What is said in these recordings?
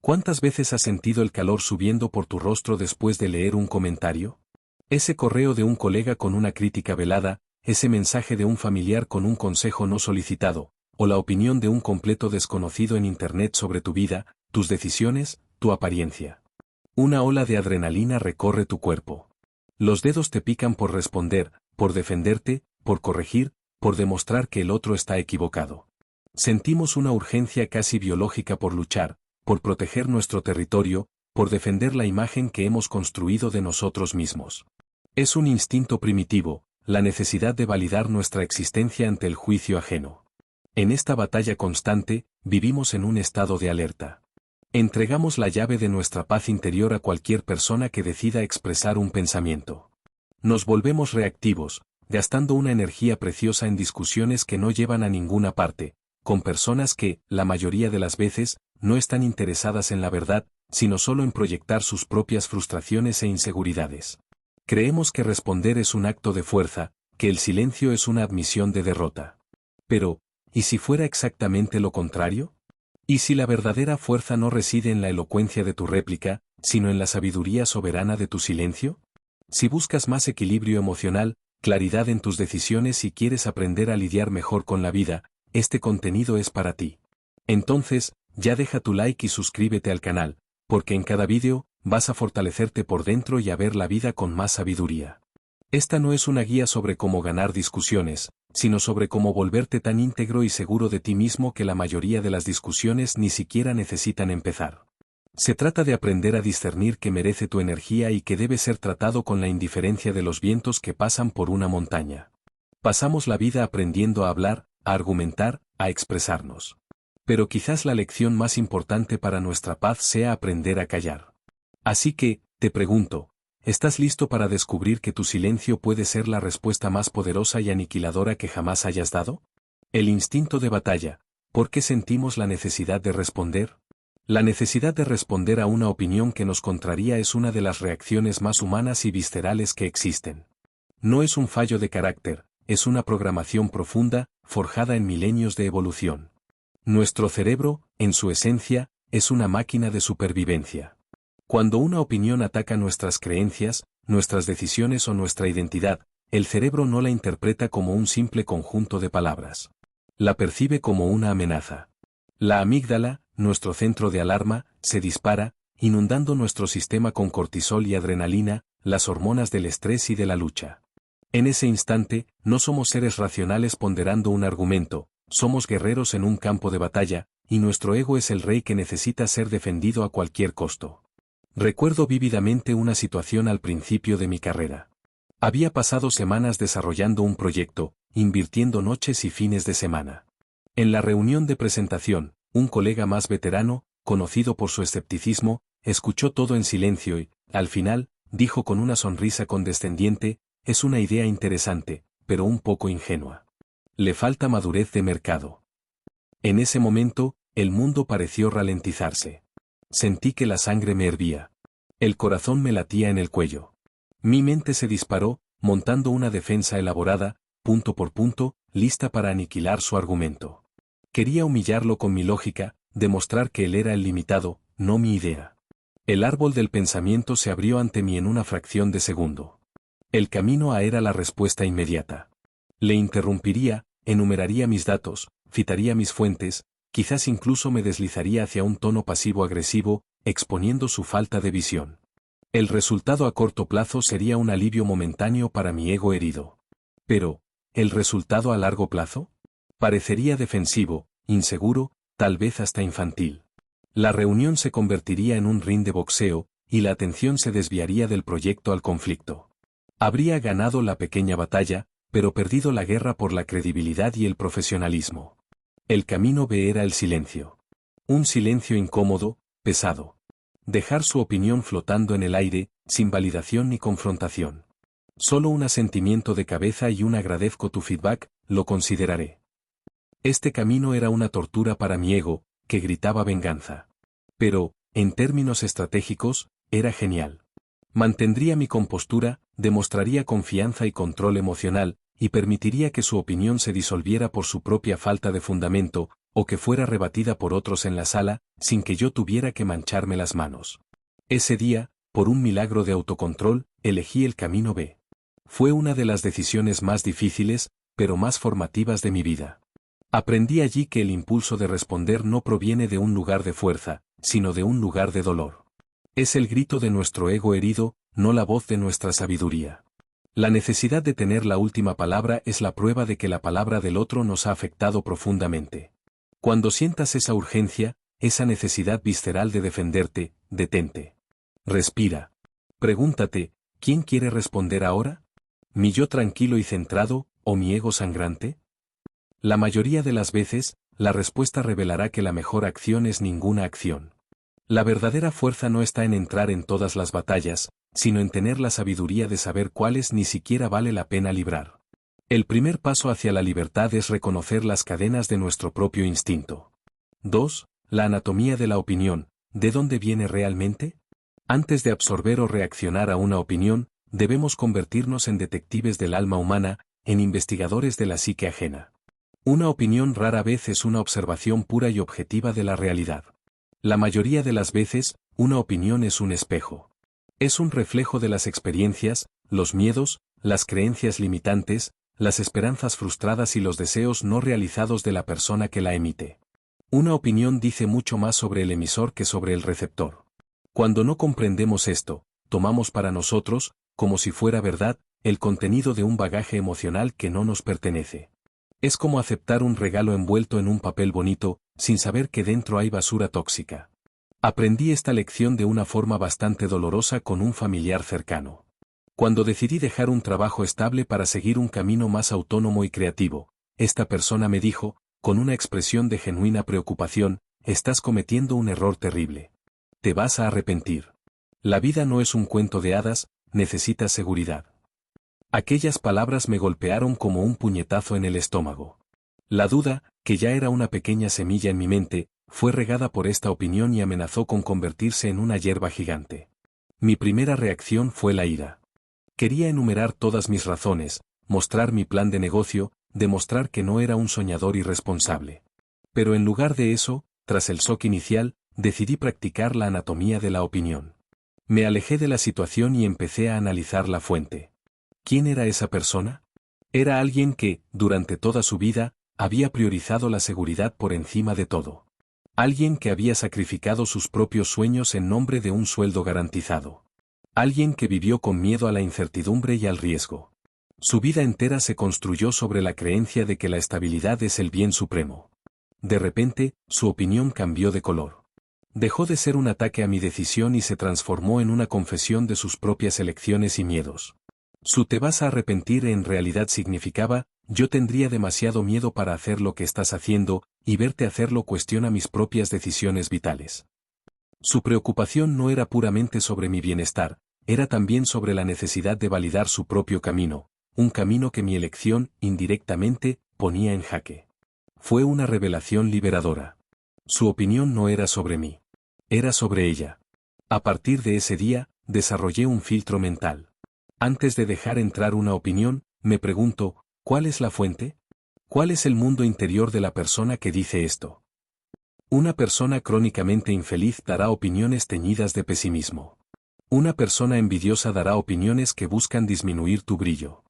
¿Cuántas veces has sentido el calor subiendo por tu rostro después de leer un comentario? Ese correo de un colega con una crítica velada, ese mensaje de un familiar con un consejo no solicitado, o la opinión de un completo desconocido en Internet sobre tu vida, tus decisiones, tu apariencia. Una ola de adrenalina recorre tu cuerpo. Los dedos te pican por responder, por defenderte, por corregir, por demostrar que el otro está equivocado. Sentimos una urgencia casi biológica por luchar, por proteger nuestro territorio, por defender la imagen que hemos construido de nosotros mismos. Es un instinto primitivo, la necesidad de validar nuestra existencia ante el juicio ajeno. En esta batalla constante, vivimos en un estado de alerta. Entregamos la llave de nuestra paz interior a cualquier persona que decida expresar un pensamiento. Nos volvemos reactivos, gastando una energía preciosa en discusiones que no llevan a ninguna parte, con personas que, la mayoría de las veces, no están interesadas en la verdad, sino solo en proyectar sus propias frustraciones e inseguridades. Creemos que responder es un acto de fuerza, que el silencio es una admisión de derrota. Pero, ¿y si fuera exactamente lo contrario? ¿Y si la verdadera fuerza no reside en la elocuencia de tu réplica, sino en la sabiduría soberana de tu silencio? Si buscas más equilibrio emocional, claridad en tus decisiones y quieres aprender a lidiar mejor con la vida, este contenido es para ti. Entonces, ya deja tu like y suscríbete al canal, porque en cada vídeo, vas a fortalecerte por dentro y a ver la vida con más sabiduría. Esta no es una guía sobre cómo ganar discusiones, sino sobre cómo volverte tan íntegro y seguro de ti mismo que la mayoría de las discusiones ni siquiera necesitan empezar. Se trata de aprender a discernir qué merece tu energía y que debe ser tratado con la indiferencia de los vientos que pasan por una montaña. Pasamos la vida aprendiendo a hablar, a argumentar, a expresarnos. Pero quizás la lección más importante para nuestra paz sea aprender a callar. Así que, te pregunto, ¿estás listo para descubrir que tu silencio puede ser la respuesta más poderosa y aniquiladora que jamás hayas dado? El instinto de batalla. ¿Por qué sentimos la necesidad de responder? La necesidad de responder a una opinión que nos contraría es una de las reacciones más humanas y viscerales que existen. No es un fallo de carácter, es una programación profunda, forjada en milenios de evolución. Nuestro cerebro, en su esencia, es una máquina de supervivencia. Cuando una opinión ataca nuestras creencias, nuestras decisiones o nuestra identidad, el cerebro no la interpreta como un simple conjunto de palabras. La percibe como una amenaza. La amígdala, nuestro centro de alarma, se dispara, inundando nuestro sistema con cortisol y adrenalina, las hormonas del estrés y de la lucha. En ese instante, no somos seres racionales ponderando un argumento, somos guerreros en un campo de batalla, y nuestro ego es el rey que necesita ser defendido a cualquier costo. Recuerdo vívidamente una situación al principio de mi carrera. Había pasado semanas desarrollando un proyecto, invirtiendo noches y fines de semana. En la reunión de presentación, un colega más veterano, conocido por su escepticismo, escuchó todo en silencio y, al final, dijo con una sonrisa condescendiente, es una idea interesante, pero un poco ingenua. Le falta madurez de mercado. En ese momento, el mundo pareció ralentizarse. Sentí que la sangre me hervía. El corazón me latía en el cuello. Mi mente se disparó, montando una defensa elaborada, punto por punto, lista para aniquilar su argumento. Quería humillarlo con mi lógica, demostrar que él era el limitado, no mi idea. El árbol del pensamiento se abrió ante mí en una fracción de segundo. El camino A era la respuesta inmediata. Le interrumpiría, enumeraría mis datos, citaría mis fuentes, quizás incluso me deslizaría hacia un tono pasivo-agresivo, exponiendo su falta de visión. El resultado a corto plazo sería un alivio momentáneo para mi ego herido. Pero, ¿el resultado a largo plazo? Parecería defensivo, inseguro, tal vez hasta infantil. La reunión se convertiría en un ring de boxeo, y la atención se desviaría del proyecto al conflicto. Habría ganado la pequeña batalla, pero perdido la guerra por la credibilidad y el profesionalismo. El camino B era el silencio. Un silencio incómodo, pesado. Dejar su opinión flotando en el aire, sin validación ni confrontación. Solo un asentimiento de cabeza y un agradezco tu feedback, lo consideraré. Este camino era una tortura para mi ego, que gritaba venganza. Pero, en términos estratégicos, era genial. Mantendría mi compostura, demostraría confianza y control emocional, y permitiría que su opinión se disolviera por su propia falta de fundamento, o que fuera rebatida por otros en la sala, sin que yo tuviera que mancharme las manos. Ese día, por un milagro de autocontrol, elegí el camino B. Fue una de las decisiones más difíciles, pero más formativas de mi vida. Aprendí allí que el impulso de responder no proviene de un lugar de fuerza, sino de un lugar de dolor. Es el grito de nuestro ego herido, no la voz de nuestra sabiduría. La necesidad de tener la última palabra es la prueba de que la palabra del otro nos ha afectado profundamente. Cuando sientas esa urgencia, esa necesidad visceral de defenderte, detente. Respira. Pregúntate, ¿quién quiere responder ahora? ¿Mi yo tranquilo y centrado, o mi ego sangrante? La mayoría de las veces, la respuesta revelará que la mejor acción es ninguna acción. La verdadera fuerza no está en entrar en todas las batallas, sino en tener la sabiduría de saber cuáles ni siquiera vale la pena librar. El primer paso hacia la libertad es reconocer las cadenas de nuestro propio instinto. 2. La anatomía de la opinión. ¿De dónde viene realmente? Antes de absorber o reaccionar a una opinión, debemos convertirnos en detectives del alma humana, en investigadores de la psique ajena. Una opinión rara vez es una observación pura y objetiva de la realidad. La mayoría de las veces, una opinión es un espejo. Es un reflejo de las experiencias, los miedos, las creencias limitantes, las esperanzas frustradas y los deseos no realizados de la persona que la emite. Una opinión dice mucho más sobre el emisor que sobre el receptor. Cuando no comprendemos esto, tomamos para nosotros, como si fuera verdad, el contenido de un bagaje emocional que no nos pertenece. Es como aceptar un regalo envuelto en un papel bonito, sin saber que dentro hay basura tóxica. Aprendí esta lección de una forma bastante dolorosa con un familiar cercano. Cuando decidí dejar un trabajo estable para seguir un camino más autónomo y creativo, esta persona me dijo, con una expresión de genuina preocupación, estás cometiendo un error terrible. Te vas a arrepentir. La vida no es un cuento de hadas, necesitas seguridad. Aquellas palabras me golpearon como un puñetazo en el estómago. La duda, que ya era una pequeña semilla en mi mente, fue regada por esta opinión y amenazó con convertirse en una hierba gigante. Mi primera reacción fue la ira. Quería enumerar todas mis razones, mostrar mi plan de negocio, demostrar que no era un soñador irresponsable. Pero en lugar de eso, tras el shock inicial, decidí practicar la anatomía de la opinión. Me alejé de la situación y empecé a analizar la fuente. ¿Quién era esa persona? Era alguien que, durante toda su vida, había priorizado la seguridad por encima de todo. Alguien que había sacrificado sus propios sueños en nombre de un sueldo garantizado. Alguien que vivió con miedo a la incertidumbre y al riesgo. Su vida entera se construyó sobre la creencia de que la estabilidad es el bien supremo. De repente, su opinión cambió de color. Dejó de ser un ataque a mi decisión y se transformó en una confesión de sus propias elecciones y miedos. Su te vas a arrepentir en realidad significaba, yo tendría demasiado miedo para hacer lo que estás haciendo, y verte hacerlo cuestiona mis propias decisiones vitales. Su preocupación no era puramente sobre mi bienestar, era también sobre la necesidad de validar su propio camino, un camino que mi elección, indirectamente, ponía en jaque. Fue una revelación liberadora. Su opinión no era sobre mí. Era sobre ella. A partir de ese día, desarrollé un filtro mental. Antes de dejar entrar una opinión, me pregunto, ¿cuál es la fuente? ¿Cuál es el mundo interior de la persona que dice esto? Una persona crónicamente infeliz dará opiniones teñidas de pesimismo. Una persona envidiosa dará opiniones que buscan disminuir tu brillo.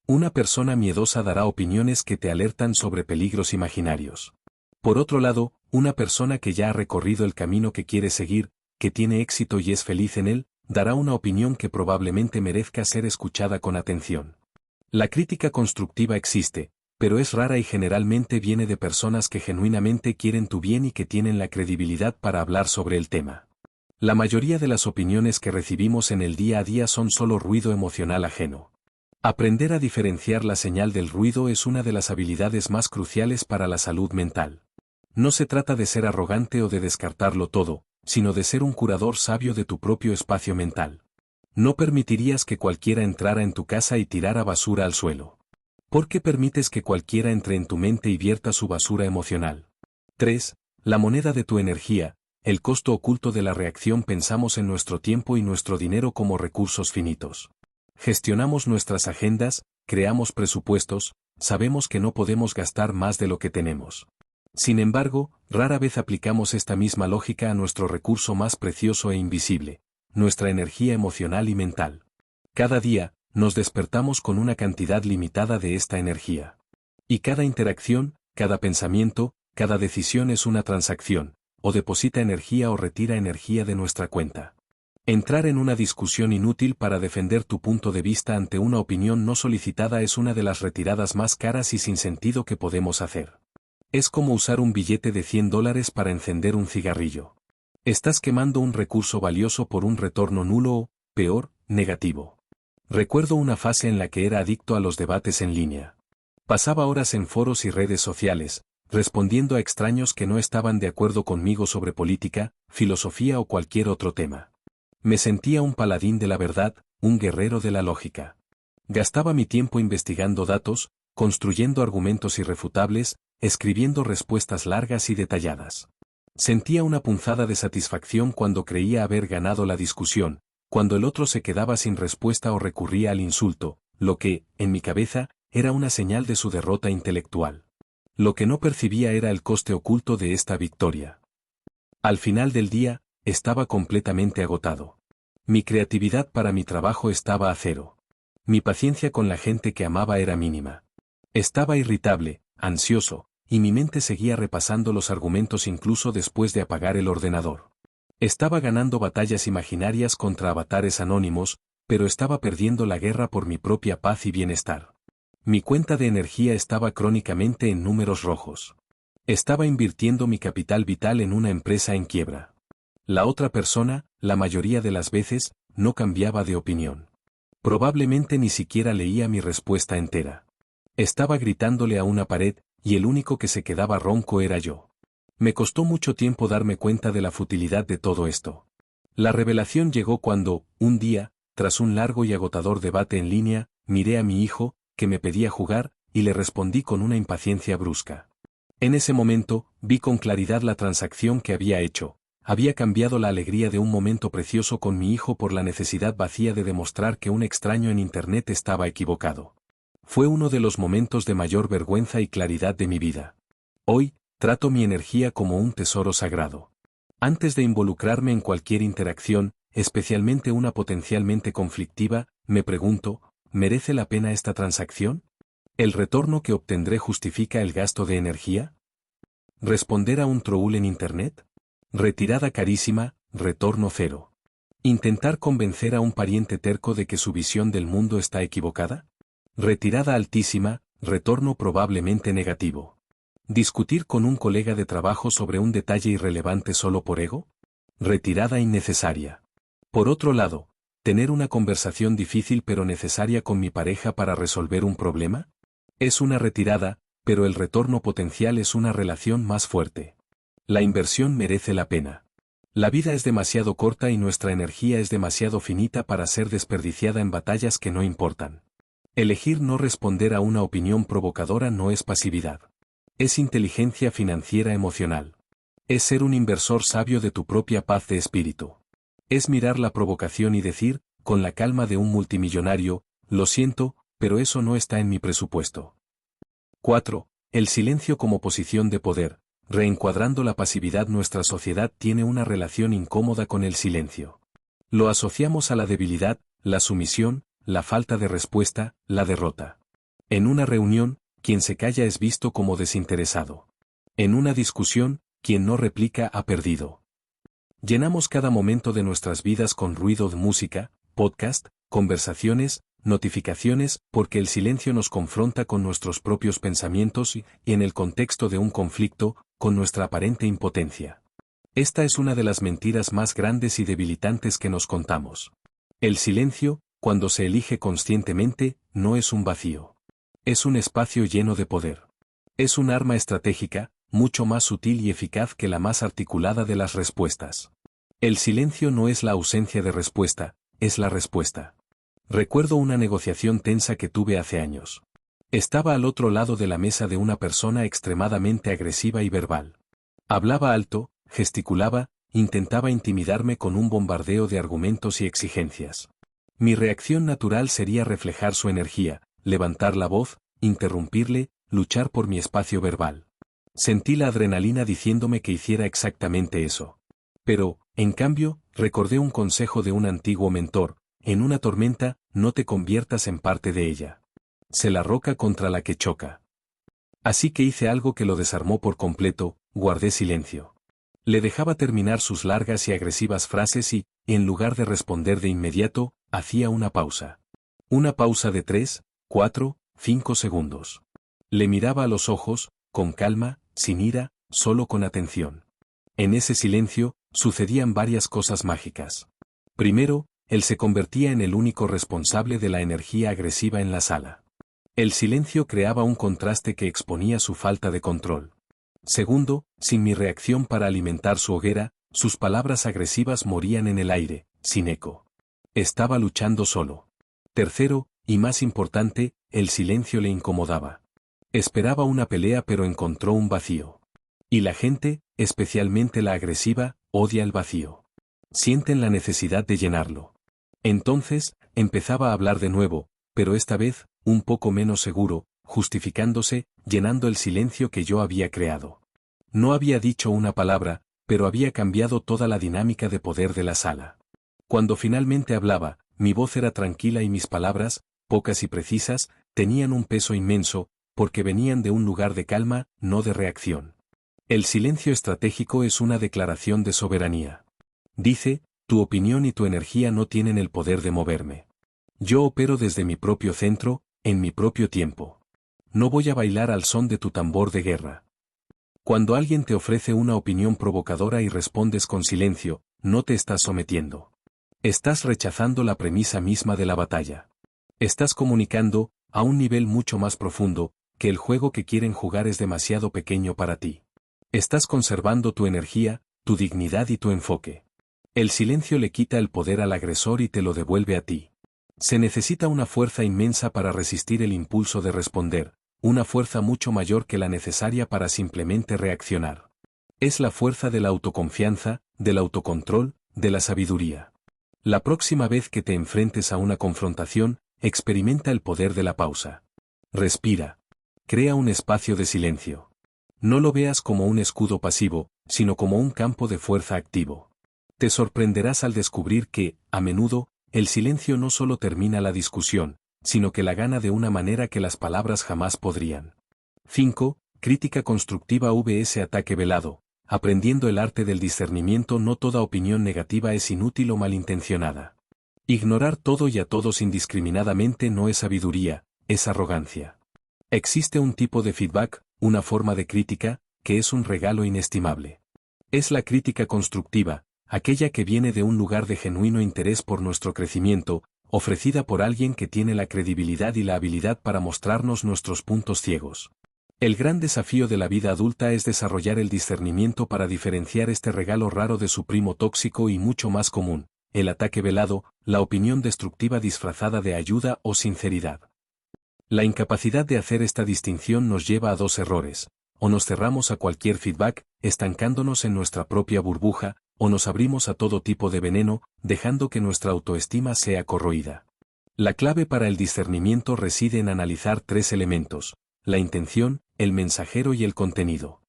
Una persona miedosa dará opiniones que te alertan sobre peligros imaginarios. Por otro lado, una persona que ya ha recorrido el camino que quiere seguir, que tiene éxito y es feliz en él, dará una opinión que probablemente merezca ser escuchada con atención. La crítica constructiva existe, pero es rara y generalmente viene de personas que genuinamente quieren tu bien y que tienen la credibilidad para hablar sobre el tema. La mayoría de las opiniones que recibimos en el día a día son solo ruido emocional ajeno. Aprender a diferenciar la señal del ruido es una de las habilidades más cruciales para la salud mental. No se trata de ser arrogante o de descartarlo todo, sino de ser un curador sabio de tu propio espacio mental. No permitirías que cualquiera entrara en tu casa y tirara basura al suelo. ¿Por qué permites que cualquiera entre en tu mente y vierta su basura emocional? 3. La moneda de tu energía, el costo oculto de la reacción. Pensamos en nuestro tiempo y nuestro dinero como recursos finitos. Gestionamos nuestras agendas, creamos presupuestos, sabemos que no podemos gastar más de lo que tenemos. Sin embargo, rara vez aplicamos esta misma lógica a nuestro recurso más precioso e invisible, nuestra energía emocional y mental. Cada día, nos despertamos con una cantidad limitada de esta energía. Y cada interacción, cada pensamiento, cada decisión es una transacción, o deposita energía o retira energía de nuestra cuenta. Entrar en una discusión inútil para defender tu punto de vista ante una opinión no solicitada es una de las retiradas más caras y sin sentido que podemos hacer. Es como usar un billete de $100 para encender un cigarrillo. Estás quemando un recurso valioso por un retorno nulo o, peor, negativo. Recuerdo una fase en la que era adicto a los debates en línea. Pasaba horas en foros y redes sociales, respondiendo a extraños que no estaban de acuerdo conmigo sobre política, filosofía o cualquier otro tema. Me sentía un paladín de la verdad, un guerrero de la lógica. Gastaba mi tiempo investigando datos, construyendo argumentos irrefutables, escribiendo respuestas largas y detalladas. Sentía una punzada de satisfacción cuando creía haber ganado la discusión, cuando el otro se quedaba sin respuesta o recurría al insulto, lo que, en mi cabeza, era una señal de su derrota intelectual. Lo que no percibía era el coste oculto de esta victoria. Al final del día, estaba completamente agotado. Mi creatividad para mi trabajo estaba a cero. Mi paciencia con la gente que amaba era mínima. Estaba irritable, ansioso, y mi mente seguía repasando los argumentos incluso después de apagar el ordenador. Estaba ganando batallas imaginarias contra avatares anónimos, pero estaba perdiendo la guerra por mi propia paz y bienestar. Mi cuenta de energía estaba crónicamente en números rojos. Estaba invirtiendo mi capital vital en una empresa en quiebra. La otra persona, la mayoría de las veces, no cambiaba de opinión. Probablemente ni siquiera leía mi respuesta entera. Estaba gritándole a una pared, y el único que se quedaba ronco era yo. Me costó mucho tiempo darme cuenta de la futilidad de todo esto. La revelación llegó cuando, un día, tras un largo y agotador debate en línea, miré a mi hijo, que me pedía jugar, y le respondí con una impaciencia brusca. En ese momento, vi con claridad la transacción que había hecho. Había cambiado la alegría de un momento precioso con mi hijo por la necesidad vacía de demostrar que un extraño en Internet estaba equivocado. Fue uno de los momentos de mayor vergüenza y claridad de mi vida. Hoy, trato mi energía como un tesoro sagrado. Antes de involucrarme en cualquier interacción, especialmente una potencialmente conflictiva, me pregunto, ¿merece la pena esta transacción? ¿El retorno que obtendré justifica el gasto de energía? ¿Responder a un troll en Internet? Retirada carísima, retorno cero. ¿Intentar convencer a un pariente terco de que su visión del mundo está equivocada? Retirada altísima, retorno probablemente negativo. ¿Discutir con un colega de trabajo sobre un detalle irrelevante solo por ego? Retirada innecesaria. Por otro lado, ¿tener una conversación difícil pero necesaria con mi pareja para resolver un problema? Es una retirada, pero el retorno potencial es una relación más fuerte. La inversión merece la pena. La vida es demasiado corta y nuestra energía es demasiado finita para ser desperdiciada en batallas que no importan. Elegir no responder a una opinión provocadora no es pasividad. Es inteligencia financiera emocional. Es ser un inversor sabio de tu propia paz de espíritu. Es mirar la provocación y decir, con la calma de un multimillonario, lo siento, pero eso no está en mi presupuesto. 4. El silencio como posición de poder. Reencuadrando la pasividad. Nuestra sociedad tiene una relación incómoda con el silencio. Lo asociamos a la debilidad, la sumisión, la falta de respuesta, la derrota. En una reunión, quien se calla es visto como desinteresado. En una discusión, quien no replica ha perdido. Llenamos cada momento de nuestras vidas con ruido de música, podcast, conversaciones, notificaciones, porque el silencio nos confronta con nuestros propios pensamientos y, en el contexto de un conflicto, con nuestra aparente impotencia. Esta es una de las mentiras más grandes y debilitantes que nos contamos. El silencio, cuando se elige conscientemente, no es un vacío. Es un espacio lleno de poder. Es un arma estratégica, mucho más sutil y eficaz que la más articulada de las respuestas. El silencio no es la ausencia de respuesta, es la respuesta. Recuerdo una negociación tensa que tuve hace años. Estaba al otro lado de la mesa de una persona extremadamente agresiva y verbal. Hablaba alto, gesticulaba, intentaba intimidarme con un bombardeo de argumentos y exigencias. Mi reacción natural sería reflejar su energía, levantar la voz, interrumpirle, luchar por mi espacio verbal. Sentí la adrenalina diciéndome que hiciera exactamente eso. Pero, en cambio, recordé un consejo de un antiguo mentor: en una tormenta, no te conviertas en parte de ella. Sé la roca contra la que choca. Así que hice algo que lo desarmó por completo: guardé silencio. Le dejaba terminar sus largas y agresivas frases y, en lugar de responder de inmediato, hacía una pausa. Una pausa de 3, 4, 5 segundos. Le miraba a los ojos, con calma, sin ira, solo con atención. En ese silencio, sucedían varias cosas mágicas. Primero, él se convertía en el único responsable de la energía agresiva en la sala. El silencio creaba un contraste que exponía su falta de control. Segundo, sin mi reacción para alimentar su hoguera, sus palabras agresivas morían en el aire, sin eco. Estaba luchando solo. Tercero, y más importante, el silencio le incomodaba. Esperaba una pelea pero encontró un vacío. Y la gente, especialmente la agresiva, odia el vacío. Sienten la necesidad de llenarlo. Entonces, empezaba a hablar de nuevo, pero esta vez, un poco menos seguro, justificándose, llenando el silencio que yo había creado. No había dicho una palabra, pero había cambiado toda la dinámica de poder de la sala. Cuando finalmente hablaba, mi voz era tranquila y mis palabras, pocas y precisas, tenían un peso inmenso, porque venían de un lugar de calma, no de reacción. El silencio estratégico es una declaración de soberanía. Dice: tu opinión y tu energía no tienen el poder de moverme. Yo opero desde mi propio centro, en mi propio tiempo. No voy a bailar al son de tu tambor de guerra. Cuando alguien te ofrece una opinión provocadora y respondes con silencio, no te estás sometiendo. Estás rechazando la premisa misma de la batalla. Estás comunicando, a un nivel mucho más profundo, que el juego que quieren jugar es demasiado pequeño para ti. Estás conservando tu energía, tu dignidad y tu enfoque. El silencio le quita el poder al agresor y te lo devuelve a ti. Se necesita una fuerza inmensa para resistir el impulso de responder, una fuerza mucho mayor que la necesaria para simplemente reaccionar. Es la fuerza de la autoconfianza, del autocontrol, de la sabiduría. La próxima vez que te enfrentes a una confrontación, experimenta el poder de la pausa. Respira. Crea un espacio de silencio. No lo veas como un escudo pasivo, sino como un campo de fuerza activo. Te sorprenderás al descubrir que, a menudo, el silencio no solo termina la discusión, sino que la gana de una manera que las palabras jamás podrían. 5. Crítica constructiva vs ataque velado. Aprendiendo el arte del discernimiento. No toda opinión negativa es inútil o malintencionada. Ignorar todo y a todos indiscriminadamente no es sabiduría, es arrogancia. Existe un tipo de feedback, una forma de crítica, que es un regalo inestimable. Es la crítica constructiva, aquella que viene de un lugar de genuino interés por nuestro crecimiento, ofrecida por alguien que tiene la credibilidad y la habilidad para mostrarnos nuestros puntos ciegos. El gran desafío de la vida adulta es desarrollar el discernimiento para diferenciar este regalo raro de su primo tóxico y mucho más común, el ataque velado, la opinión destructiva disfrazada de ayuda o sinceridad. La incapacidad de hacer esta distinción nos lleva a dos errores: o nos cerramos a cualquier feedback, estancándonos en nuestra propia burbuja, o nos abrimos a todo tipo de veneno, dejando que nuestra autoestima sea corroída. La clave para el discernimiento reside en analizar tres elementos: la intención, el mensajero y el contenido.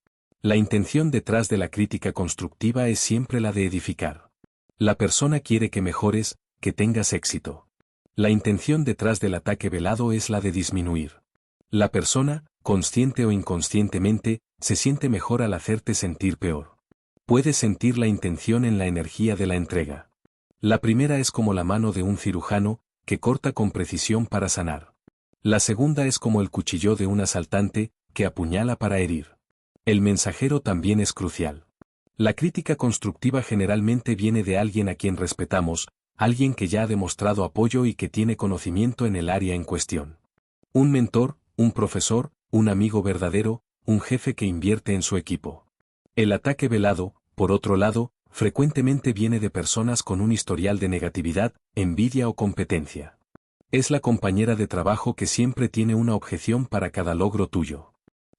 La intención detrás de la crítica constructiva es siempre la de edificar. La persona quiere que mejores, que tengas éxito. La intención detrás del ataque velado es la de disminuir. La persona, consciente o inconscientemente, se siente mejor al hacerte sentir peor. Puedes sentir la intención en la energía de la entrega. La primera es como la mano de un cirujano, que corta con precisión para sanar. La segunda es como el cuchillo de un asaltante, que apuñala para herir. El mensajero también es crucial. La crítica constructiva generalmente viene de alguien a quien respetamos, alguien que ya ha demostrado apoyo y que tiene conocimiento en el área en cuestión. Un mentor, un profesor, un amigo verdadero, un jefe que invierte en su equipo. El ataque velado, por otro lado, frecuentemente viene de personas con un historial de negatividad, envidia o competencia. Es la compañera de trabajo que siempre tiene una objeción para cada logro tuyo.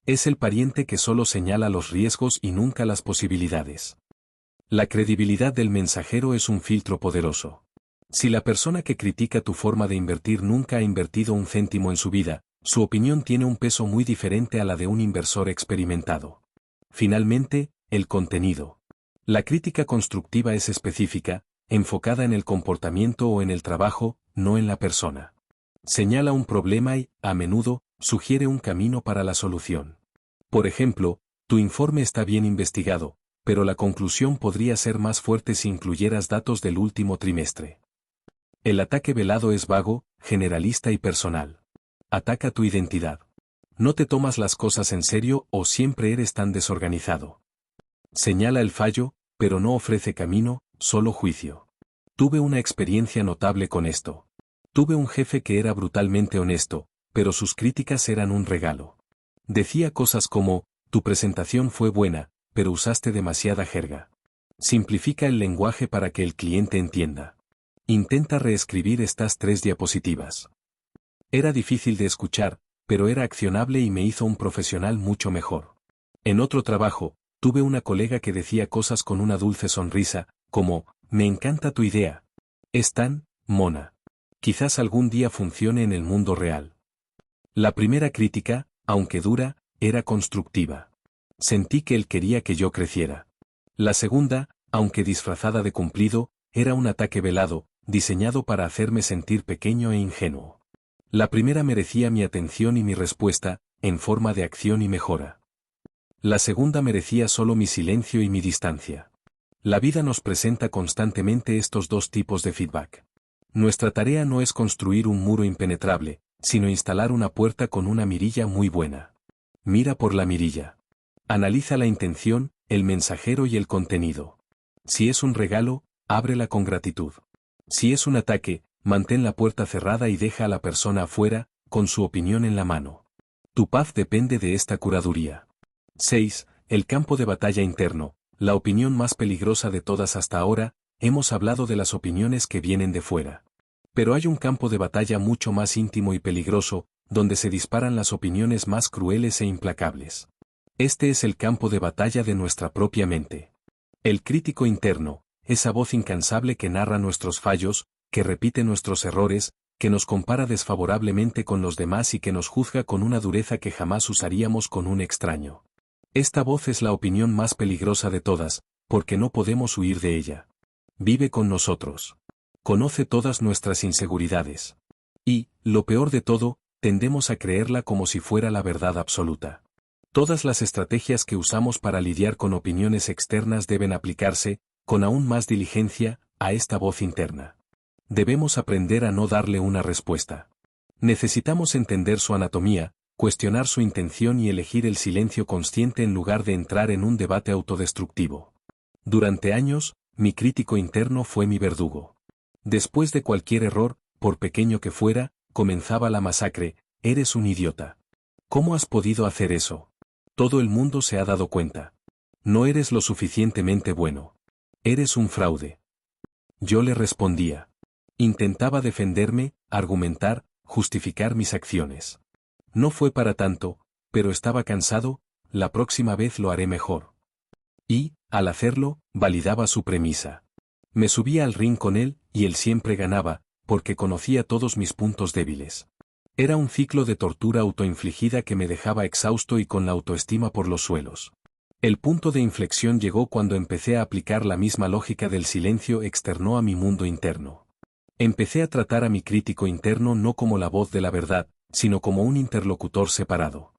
Es el pariente que solo señala los riesgos y nunca las posibilidades. La credibilidad del mensajero es un filtro poderoso. Si la persona que critica tu forma de invertir nunca ha invertido un céntimo en su vida, su opinión tiene un peso muy diferente a la de un inversor experimentado. Finalmente, el contenido. La crítica constructiva es específica, enfocada en el comportamiento o en el trabajo, no en la persona. Señala un problema y, a menudo, sugiere un camino para la solución. Por ejemplo, tu informe está bien investigado, pero la conclusión podría ser más fuerte si incluyeras datos del último trimestre. El ataque velado es vago, generalista y personal. Ataca tu identidad. No te tomas las cosas en serio o siempre eres tan desorganizado. Señala el fallo, pero no ofrece camino, solo juicio. Tuve una experiencia notable con esto. Tuve un jefe que era brutalmente honesto, pero sus críticas eran un regalo. Decía cosas como, tu presentación fue buena, pero usaste demasiada jerga. Simplifica el lenguaje para que el cliente entienda. Intenta reescribir estas 3 diapositivas. Era difícil de escuchar, pero era accionable y me hizo un profesional mucho mejor. En otro trabajo, tuve una colega que decía cosas con una dulce sonrisa, como, me encanta tu idea. Es tan mona. Quizás algún día funcione en el mundo real. La primera crítica, aunque dura, era constructiva. Sentí que él quería que yo creciera. La segunda, aunque disfrazada de cumplido, era un ataque velado, diseñado para hacerme sentir pequeño e ingenuo. La primera merecía mi atención y mi respuesta, en forma de acción y mejora. La segunda merecía solo mi silencio y mi distancia. La vida nos presenta constantemente estos 2 tipos de feedback. Nuestra tarea no es construir un muro impenetrable, sino instalar una puerta con una mirilla muy buena. Mira por la mirilla. Analiza la intención, el mensajero y el contenido. Si es un regalo, ábrela con gratitud. Si es un ataque, mantén la puerta cerrada y deja a la persona afuera, con su opinión en la mano. Tu paz depende de esta curaduría. 6. El campo de batalla interno, la opinión más peligrosa de todas hasta ahora. Hemos hablado de las opiniones que vienen de fuera. Pero hay un campo de batalla mucho más íntimo y peligroso, donde se disparan las opiniones más crueles e implacables. Este es el campo de batalla de nuestra propia mente. El crítico interno, esa voz incansable que narra nuestros fallos, que repite nuestros errores, que nos compara desfavorablemente con los demás y que nos juzga con una dureza que jamás usaríamos con un extraño. Esta voz es la opinión más peligrosa de todas, porque no podemos huir de ella. Vive con nosotros. Conoce todas nuestras inseguridades. Y, lo peor de todo, tendemos a creerla como si fuera la verdad absoluta. Todas las estrategias que usamos para lidiar con opiniones externas deben aplicarse, con aún más diligencia, a esta voz interna. Debemos aprender a no darle una respuesta. Necesitamos entender su anatomía, cuestionar su intención y elegir el silencio consciente en lugar de entrar en un debate autodestructivo. Durante años, mi crítico interno fue mi verdugo. Después de cualquier error, por pequeño que fuera, comenzaba la masacre: eres un idiota. ¿Cómo has podido hacer eso? Todo el mundo se ha dado cuenta. No eres lo suficientemente bueno. Eres un fraude. Yo le respondía. Intentaba defenderme, argumentar, justificar mis acciones. No fue para tanto, pero estaba cansado. La próxima vez lo haré mejor. Y, al hacerlo, validaba su premisa. Me subía al ring con él, y él siempre ganaba, porque conocía todos mis puntos débiles. Era un ciclo de tortura autoinfligida que me dejaba exhausto y con la autoestima por los suelos. El punto de inflexión llegó cuando empecé a aplicar la misma lógica del silencio externo a mi mundo interno. Empecé a tratar a mi crítico interno no como la voz de la verdad, sino como un interlocutor separado.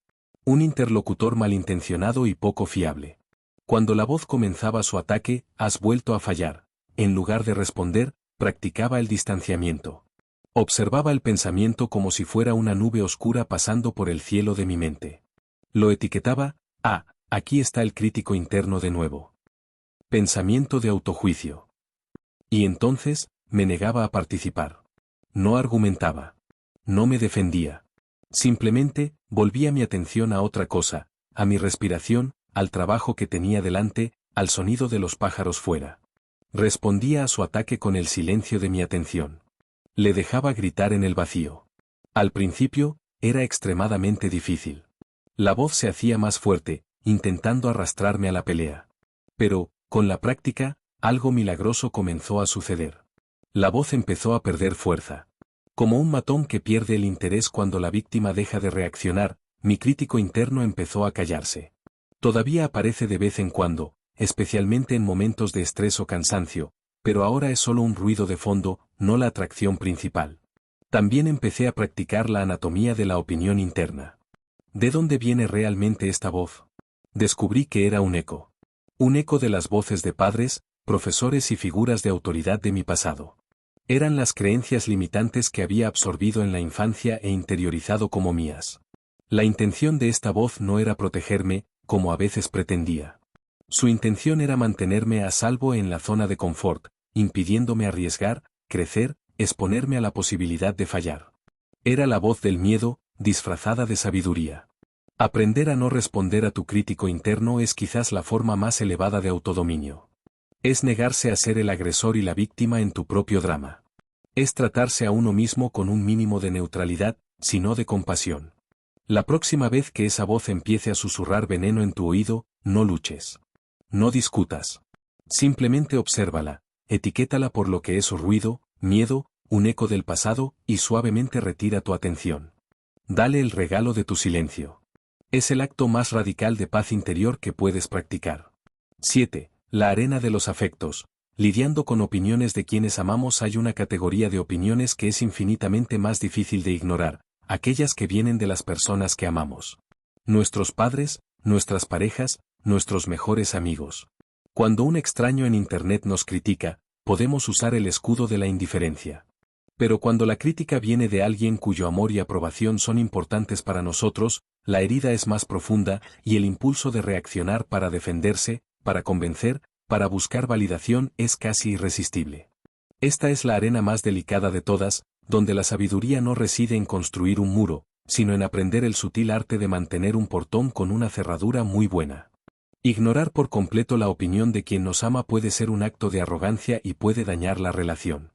Un interlocutor malintencionado y poco fiable. Cuando la voz comenzaba su ataque: has vuelto a fallar. En lugar de responder, practicaba el distanciamiento. Observaba el pensamiento como si fuera una nube oscura pasando por el cielo de mi mente. Lo etiquetaba: aquí está el crítico interno de nuevo. Pensamiento de autojuicio. Y entonces, me negaba a participar. No argumentaba. No me defendía. Simplemente, volvía mi atención a otra cosa, a mi respiración, al trabajo que tenía delante, al sonido de los pájaros fuera. Respondía a su ataque con el silencio de mi atención. Le dejaba gritar en el vacío. Al principio, era extremadamente difícil. La voz se hacía más fuerte, intentando arrastrarme a la pelea. Pero, con la práctica, algo milagroso comenzó a suceder. La voz empezó a perder fuerza. Como un matón que pierde el interés cuando la víctima deja de reaccionar, mi crítico interno empezó a callarse. Todavía aparece de vez en cuando, especialmente en momentos de estrés o cansancio, pero ahora es solo un ruido de fondo, no la atracción principal. También empecé a practicar la anatomía de la opinión interna. ¿De dónde viene realmente esta voz? Descubrí que era un eco. Un eco de las voces de padres, profesores y figuras de autoridad de mi pasado. Eran las creencias limitantes que había absorbido en la infancia e interiorizado como mías. La intención de esta voz no era protegerme, como a veces pretendía. Su intención era mantenerme a salvo en la zona de confort, impidiéndome arriesgar, crecer, exponerme a la posibilidad de fallar. Era la voz del miedo, disfrazada de sabiduría. Aprender a no responder a tu crítico interno es quizás la forma más elevada de autodominio. Es negarse a ser el agresor y la víctima en tu propio drama. Es tratarse a uno mismo con un mínimo de neutralidad, sino de compasión. La próxima vez que esa voz empiece a susurrar veneno en tu oído, no luches. No discutas. Simplemente obsérvala, etiquétala por lo que es ruido, miedo, un eco del pasado, y suavemente retira tu atención. Dale el regalo de tu silencio. Es el acto más radical de paz interior que puedes practicar. 7. La arena de los afectos. Lidiando con opiniones de quienes amamos hay una categoría de opiniones que es infinitamente más difícil de ignorar, aquellas que vienen de las personas que amamos. Nuestros padres, nuestras parejas, nuestros mejores amigos. Cuando un extraño en Internet nos critica, podemos usar el escudo de la indiferencia. Pero cuando la crítica viene de alguien cuyo amor y aprobación son importantes para nosotros, la herida es más profunda y el impulso de reaccionar para defenderse, para convencer, para buscar validación es casi irresistible. Esta es la arena más delicada de todas, donde la sabiduría no reside en construir un muro, sino en aprender el sutil arte de mantener un portón con una cerradura muy buena. Ignorar por completo la opinión de quien nos ama puede ser un acto de arrogancia y puede dañar la relación.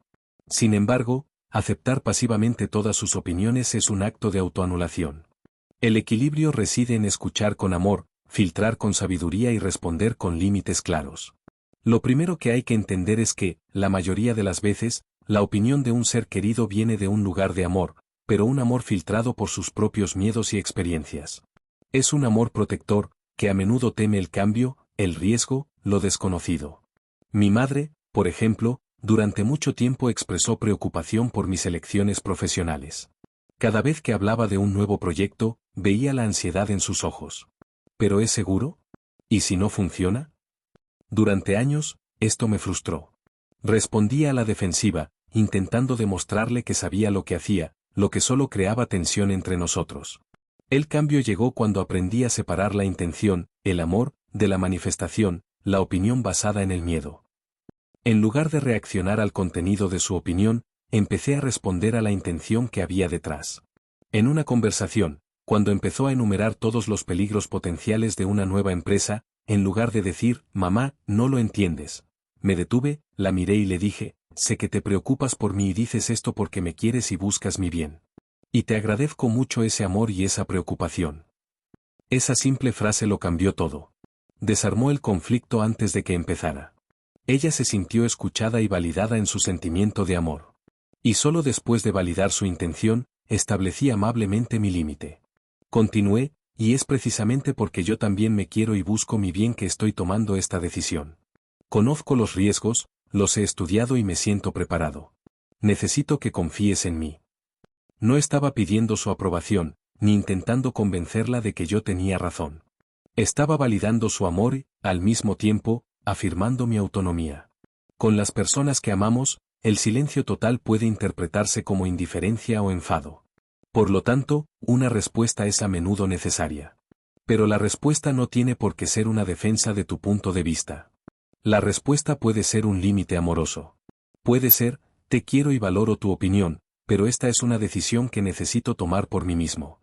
Sin embargo, aceptar pasivamente todas sus opiniones es un acto de autoanulación. El equilibrio reside en escuchar con amor, filtrar con sabiduría y responder con límites claros. Lo primero que hay que entender es que, la mayoría de las veces, la opinión de un ser querido viene de un lugar de amor, pero un amor filtrado por sus propios miedos y experiencias. Es un amor protector, que a menudo teme el cambio, el riesgo, lo desconocido. Mi madre, por ejemplo, durante mucho tiempo expresó preocupación por mis elecciones profesionales. Cada vez que hablaba de un nuevo proyecto, veía la ansiedad en sus ojos. ¿Pero es seguro? ¿Y si no funciona? Durante años, esto me frustró. Respondía a la defensiva, intentando demostrarle que sabía lo que hacía, lo que solo creaba tensión entre nosotros. El cambio llegó cuando aprendí a separar la intención, el amor, de la manifestación, la opinión basada en el miedo. En lugar de reaccionar al contenido de su opinión, empecé a responder a la intención que había detrás. En una conversación, cuando empezó a enumerar todos los peligros potenciales de una nueva empresa, en lugar de decir, mamá, no lo entiendes. Me detuve, la miré y le dije, sé que te preocupas por mí y dices esto porque me quieres y buscas mi bien. Y te agradezco mucho ese amor y esa preocupación. Esa simple frase lo cambió todo. Desarmó el conflicto antes de que empezara. Ella se sintió escuchada y validada en su sentimiento de amor. Y solo después de validar su intención, establecí amablemente mi límite. Continué, y es precisamente porque yo también me quiero y busco mi bien que estoy tomando esta decisión. Conozco los riesgos, los he estudiado y me siento preparado. Necesito que confíes en mí. No estaba pidiendo su aprobación, ni intentando convencerla de que yo tenía razón. Estaba validando su amor y, al mismo tiempo, afirmando mi autonomía. Con las personas que amamos, el silencio total puede interpretarse como indiferencia o enfado. Por lo tanto, una respuesta es a menudo necesaria. Pero la respuesta no tiene por qué ser una defensa de tu punto de vista. La respuesta puede ser un límite amoroso. Puede ser, te quiero y valoro tu opinión, pero esta es una decisión que necesito tomar por mí mismo.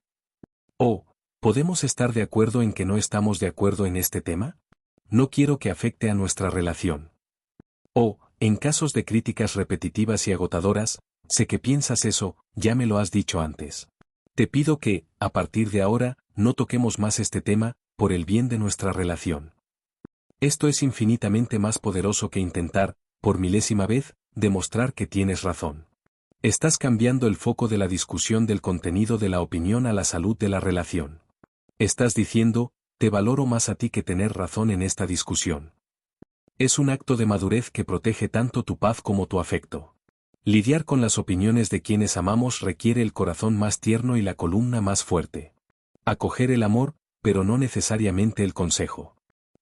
O, ¿podemos estar de acuerdo en que no estamos de acuerdo en este tema? No quiero que afecte a nuestra relación. O, en casos de críticas repetitivas y agotadoras, sé que piensas eso, ya me lo has dicho antes. Te pido que, a partir de ahora, no toquemos más este tema, por el bien de nuestra relación. Esto es infinitamente más poderoso que intentar, por milésima vez, demostrar que tienes razón. Estás cambiando el foco de la discusión del contenido de la opinión a la salud de la relación. Estás diciendo, te valoro más a ti que tener razón en esta discusión. Es un acto de madurez que protege tanto tu paz como tu afecto. Lidiar con las opiniones de quienes amamos requiere el corazón más tierno y la columna más fuerte. Acoger el amor, pero no necesariamente el consejo.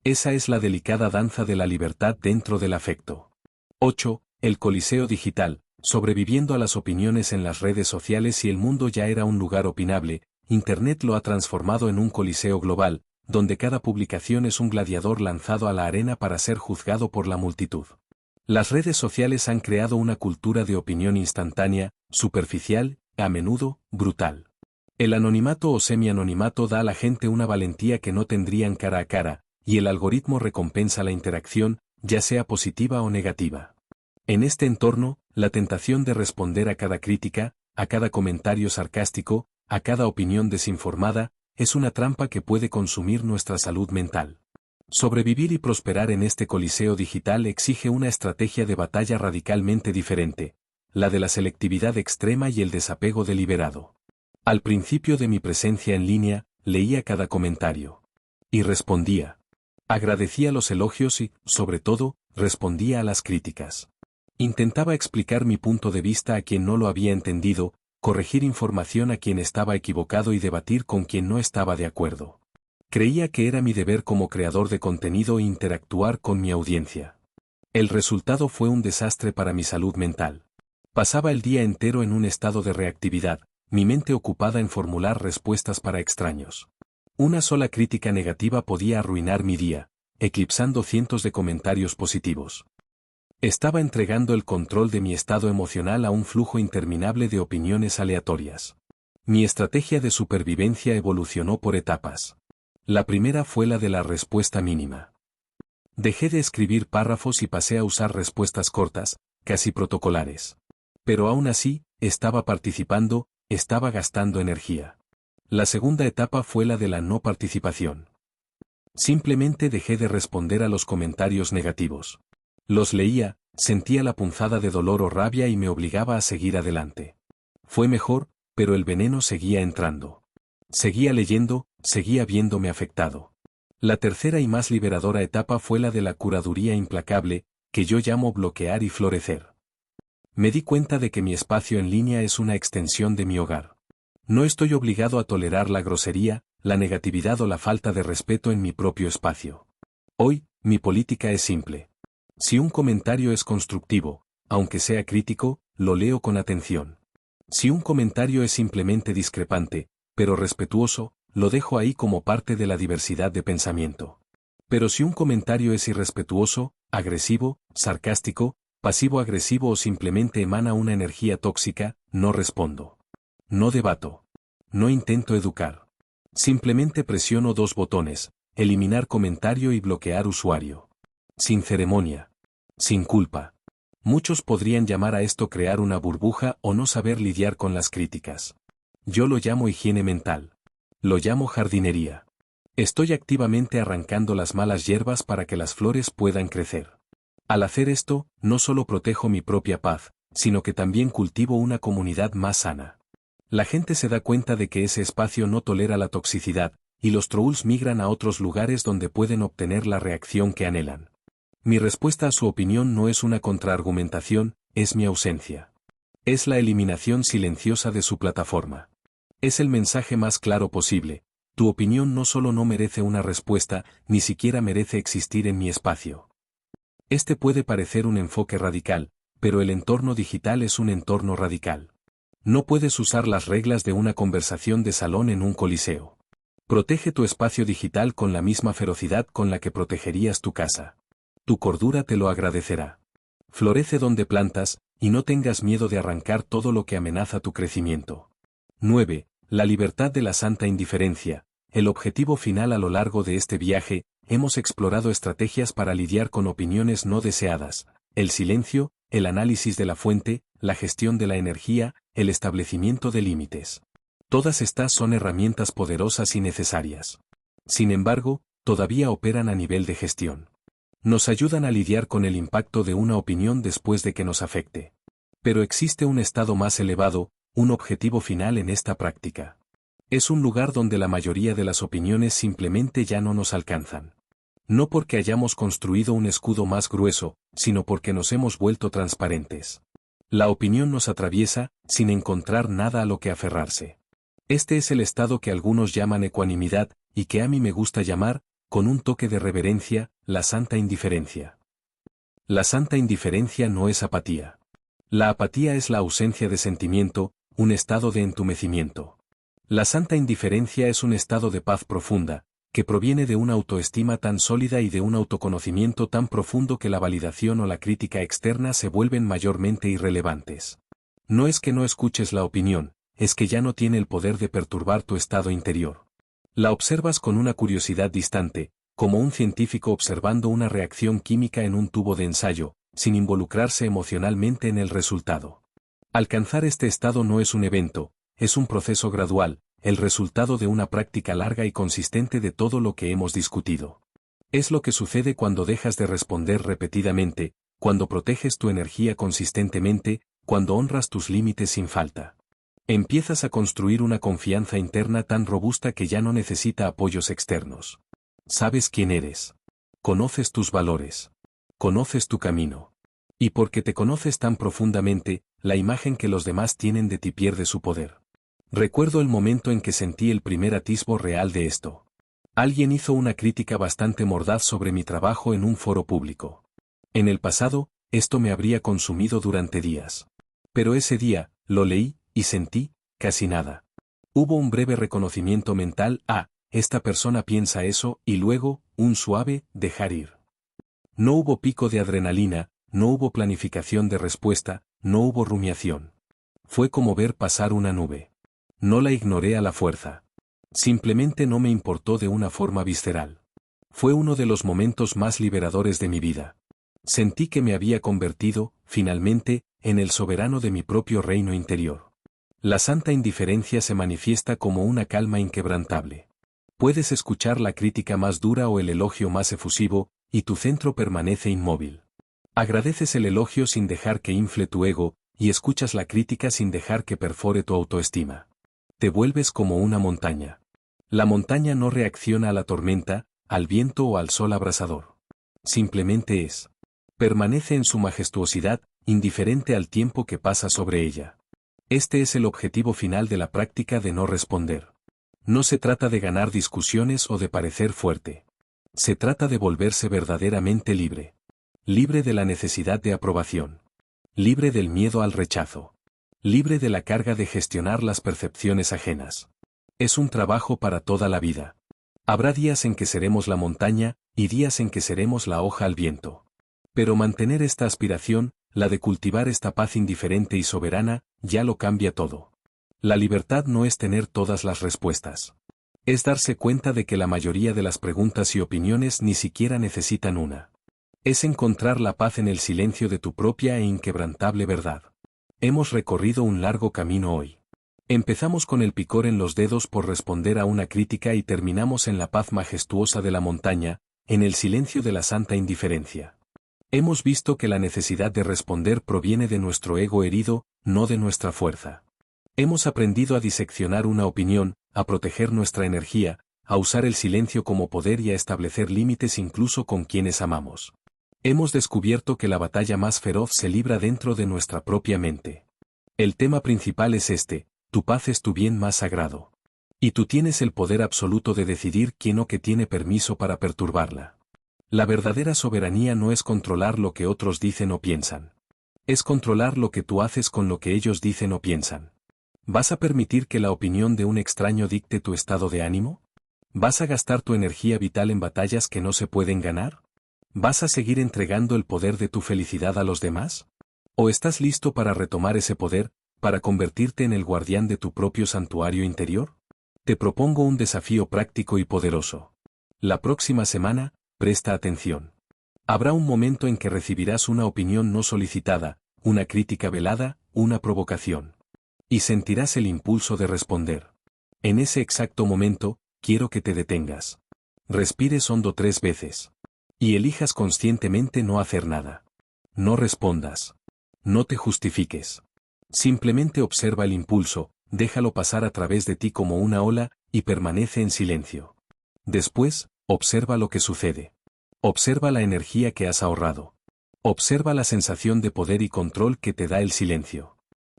Esa es la delicada danza de la libertad dentro del afecto. 8. El Coliseo digital. Sobreviviendo a las opiniones en las redes sociales y el mundo ya era un lugar opinable, Internet lo ha transformado en un coliseo global, donde cada publicación es un gladiador lanzado a la arena para ser juzgado por la multitud. Las redes sociales han creado una cultura de opinión instantánea, superficial, a menudo, brutal. El anonimato o semi-anonimato da a la gente una valentía que no tendrían cara a cara, y el algoritmo recompensa la interacción, ya sea positiva o negativa. En este entorno, la tentación de responder a cada crítica, a cada comentario sarcástico, a cada opinión desinformada, es una trampa que puede consumir nuestra salud mental. Sobrevivir y prosperar en este coliseo digital exige una estrategia de batalla radicalmente diferente, la de la selectividad extrema y el desapego deliberado. Al principio de mi presencia en línea, leía cada comentario. Y respondía. Agradecía los elogios y, sobre todo, respondía a las críticas. Intentaba explicar mi punto de vista a quien no lo había entendido, corregir información a quien estaba equivocado y debatir con quien no estaba de acuerdo. Creía que era mi deber como creador de contenido interactuar con mi audiencia. El resultado fue un desastre para mi salud mental. Pasaba el día entero en un estado de reactividad, mi mente ocupada en formular respuestas para extraños. Una sola crítica negativa podía arruinar mi día, eclipsando cientos de comentarios positivos. Estaba entregando el control de mi estado emocional a un flujo interminable de opiniones aleatorias. Mi estrategia de supervivencia evolucionó por etapas. La primera fue la de la respuesta mínima. Dejé de escribir párrafos y pasé a usar respuestas cortas, casi protocolares. Pero aún así, estaba participando, estaba gastando energía. La segunda etapa fue la de la no participación. Simplemente dejé de responder a los comentarios negativos. Los leía, sentía la punzada de dolor o rabia y me obligaba a seguir adelante. Fue mejor, pero el veneno seguía entrando. Seguía leyendo, seguía viéndome afectado. La tercera y más liberadora etapa fue la de la curaduría implacable, que yo llamo bloquear y florecer. Me di cuenta de que mi espacio en línea es una extensión de mi hogar. No estoy obligado a tolerar la grosería, la negatividad o la falta de respeto en mi propio espacio. Hoy, mi política es simple. Si un comentario es constructivo, aunque sea crítico, lo leo con atención. Si un comentario es simplemente discrepante, pero respetuoso, lo dejo ahí como parte de la diversidad de pensamiento. Pero si un comentario es irrespetuoso, agresivo, sarcástico, pasivo-agresivo o simplemente emana una energía tóxica, no respondo. No debato. No intento educar. Simplemente presiono dos botones, eliminar comentario y bloquear usuario. Sin ceremonia. Sin culpa. Muchos podrían llamar a esto crear una burbuja o no saber lidiar con las críticas. Yo lo llamo higiene mental. Lo llamo jardinería. Estoy activamente arrancando las malas hierbas para que las flores puedan crecer. Al hacer esto, no solo protejo mi propia paz, sino que también cultivo una comunidad más sana. La gente se da cuenta de que ese espacio no tolera la toxicidad, y los trolls migran a otros lugares donde pueden obtener la reacción que anhelan. Mi respuesta a su opinión no es una contraargumentación, es mi ausencia. Es la eliminación silenciosa de su plataforma. Es el mensaje más claro posible: tu opinión no solo no merece una respuesta, ni siquiera merece existir en mi espacio. Este puede parecer un enfoque radical, pero el entorno digital es un entorno radical. No puedes usar las reglas de una conversación de salón en un coliseo. Protege tu espacio digital con la misma ferocidad con la que protegerías tu casa. Tu cordura te lo agradecerá. Florece donde plantas, y no tengas miedo de arrancar todo lo que amenaza tu crecimiento. 9. La libertad de la santa indiferencia. El objetivo final a lo largo de este viaje, hemos explorado estrategias para lidiar con opiniones no deseadas, el silencio, el análisis de la fuente, la gestión de la energía, el establecimiento de límites. Todas estas son herramientas poderosas y necesarias. Sin embargo, todavía operan a nivel de gestión. Nos ayudan a lidiar con el impacto de una opinión después de que nos afecte. Pero existe un estado más elevado, un objetivo final en esta práctica. Es un lugar donde la mayoría de las opiniones simplemente ya no nos alcanzan. No porque hayamos construido un escudo más grueso, sino porque nos hemos vuelto transparentes. La opinión nos atraviesa, sin encontrar nada a lo que aferrarse. Este es el estado que algunos llaman ecuanimidad, y que a mí me gusta llamar, con un toque de reverencia, la santa indiferencia. La santa indiferencia no es apatía. La apatía es la ausencia de sentimiento, un estado de entumecimiento. La santa indiferencia es un estado de paz profunda, que proviene de una autoestima tan sólida y de un autoconocimiento tan profundo que la validación o la crítica externa se vuelven mayormente irrelevantes. No es que no escuches la opinión, es que ya no tiene el poder de perturbar tu estado interior. La observas con una curiosidad distante, como un científico observando una reacción química en un tubo de ensayo, sin involucrarse emocionalmente en el resultado. Alcanzar este estado no es un evento, es un proceso gradual, el resultado de una práctica larga y consistente de todo lo que hemos discutido. Es lo que sucede cuando dejas de responder repetidamente, cuando proteges tu energía consistentemente, cuando honras tus límites sin falta. Empiezas a construir una confianza interna tan robusta que ya no necesita apoyos externos. Sabes quién eres. Conoces tus valores. Conoces tu camino. Y porque te conoces tan profundamente, la imagen que los demás tienen de ti pierde su poder. Recuerdo el momento en que sentí el primer atisbo real de esto. Alguien hizo una crítica bastante mordaz sobre mi trabajo en un foro público. En el pasado, esto me habría consumido durante días. Pero ese día, lo leí, y sentí, casi nada. Hubo un breve reconocimiento mental, esta persona piensa eso, y luego, un suave, dejar ir. No hubo pico de adrenalina, no hubo planificación de respuesta, no hubo rumiación. Fue como ver pasar una nube. No la ignoré a la fuerza. Simplemente no me importó de una forma visceral. Fue uno de los momentos más liberadores de mi vida. Sentí que me había convertido, finalmente, en el soberano de mi propio reino interior. La santa indiferencia se manifiesta como una calma inquebrantable. Puedes escuchar la crítica más dura o el elogio más efusivo, y tu centro permanece inmóvil. Agradeces el elogio sin dejar que infle tu ego, y escuchas la crítica sin dejar que perfore tu autoestima. Te vuelves como una montaña. La montaña no reacciona a la tormenta, al viento o al sol abrasador. Simplemente es. Permanece en su majestuosidad, indiferente al tiempo que pasa sobre ella. Este es el objetivo final de la práctica de no responder. No se trata de ganar discusiones o de parecer fuerte. Se trata de volverse verdaderamente libre. Libre de la necesidad de aprobación. Libre del miedo al rechazo. Libre de la carga de gestionar las percepciones ajenas. Es un trabajo para toda la vida. Habrá días en que seremos la montaña, y días en que seremos la hoja al viento. Pero mantener esta aspiración, la de cultivar esta paz indiferente y soberana, ya lo cambia todo. La libertad no es tener todas las respuestas. Es darse cuenta de que la mayoría de las preguntas y opiniones ni siquiera necesitan una. Es encontrar la paz en el silencio de tu propia e inquebrantable verdad. Hemos recorrido un largo camino hoy. Empezamos con el picor en los dedos por responder a una crítica y terminamos en la paz majestuosa de la montaña, en el silencio de la santa indiferencia. Hemos visto que la necesidad de responder proviene de nuestro ego herido, no de nuestra fuerza. Hemos aprendido a diseccionar una opinión, a proteger nuestra energía, a usar el silencio como poder y a establecer límites incluso con quienes amamos. Hemos descubierto que la batalla más feroz se libra dentro de nuestra propia mente. El tema principal es este: tu paz es tu bien más sagrado. Y tú tienes el poder absoluto de decidir quién o qué tiene permiso para perturbarla. La verdadera soberanía no es controlar lo que otros dicen o piensan. Es controlar lo que tú haces con lo que ellos dicen o piensan. ¿Vas a permitir que la opinión de un extraño dicte tu estado de ánimo? ¿Vas a gastar tu energía vital en batallas que no se pueden ganar? ¿Vas a seguir entregando el poder de tu felicidad a los demás? ¿O estás listo para retomar ese poder, para convertirte en el guardián de tu propio santuario interior? Te propongo un desafío práctico y poderoso. La próxima semana, presta atención. Habrá un momento en que recibirás una opinión no solicitada, una crítica velada, una provocación. Y sentirás el impulso de responder. En ese exacto momento, quiero que te detengas. Respires hondo 3 veces. Y elijas conscientemente no hacer nada. No respondas. No te justifiques. Simplemente observa el impulso, déjalo pasar a través de ti como una ola, y permanece en silencio. Después, observa lo que sucede. Observa la energía que has ahorrado. Observa la sensación de poder y control que te da el silencio.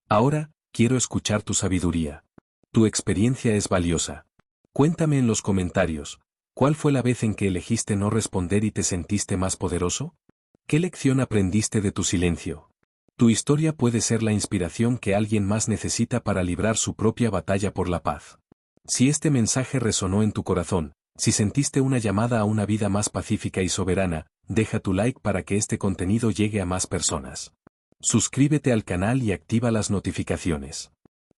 Ahora, quiero escuchar tu sabiduría. Tu experiencia es valiosa. Cuéntame en los comentarios, ¿cuál fue la vez en que elegiste no responder y te sentiste más poderoso? ¿Qué lección aprendiste de tu silencio? Tu historia puede ser la inspiración que alguien más necesita para librar su propia batalla por la paz. Si este mensaje resonó en tu corazón, si sentiste una llamada a una vida más pacífica y soberana, deja tu like para que este contenido llegue a más personas. Suscríbete al canal y activa las notificaciones.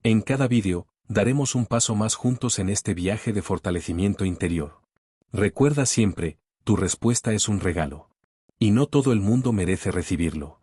En cada vídeo, daremos un paso más juntos en este viaje de fortalecimiento interior. Recuerda siempre, tu respuesta es un regalo. Y no todo el mundo merece recibirlo.